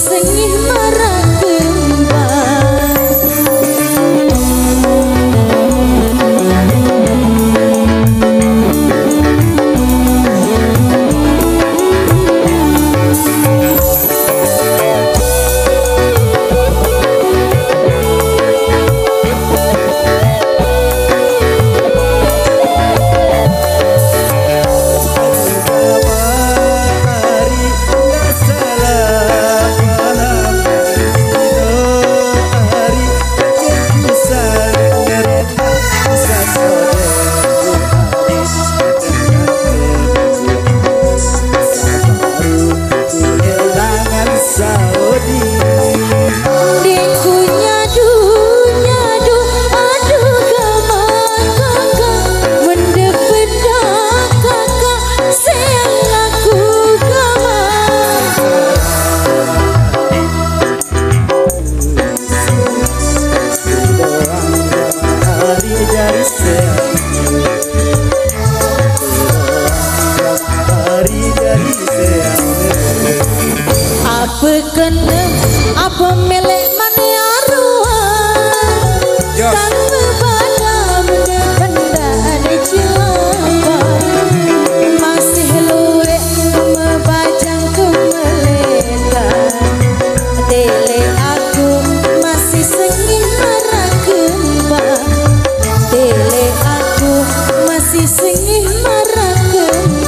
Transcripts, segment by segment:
sengih marah kembang. Apa kena apa melek mani aruan tanpa pada benda benda ada jumpa masih luwe membajang kemeletan dele aku masih sengih marah kembang dele aku masih sengih marah kembang.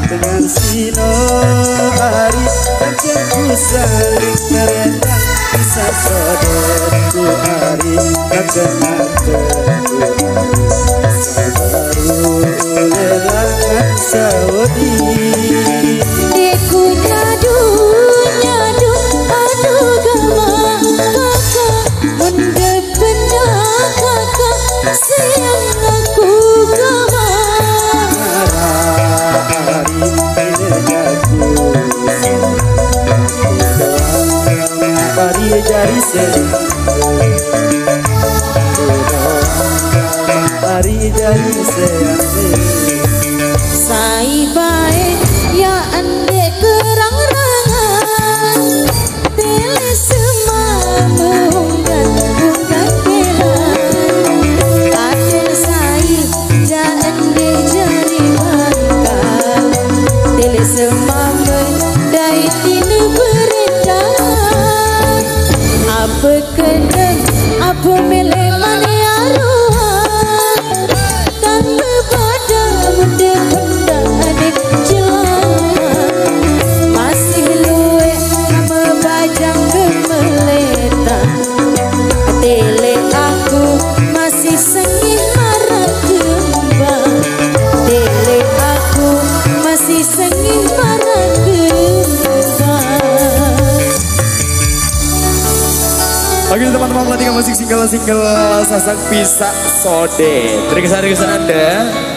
Dengan sino hari pacarku saling terendam bisa saudaraku hari kacamata baru lelangan saudi Deku nyadu nyadu aduh gama kakak benda benda kakak sayang aku gama. Hari jari Sai baik ya ande kerang rangan tele semua munggan munggan kelan aden sai ja ande jari mangkal tele semua mendai tinu beredar apa kena apa melek mani aruan tanpa pada benda-benda adik jalan masih luwe membajang kemeletan dele aku masih sengih marah kembang dele aku masih sengih marah kembang. Oke teman-teman, tadi musik single Sasak Bisa Sode. Terima kasih Anda.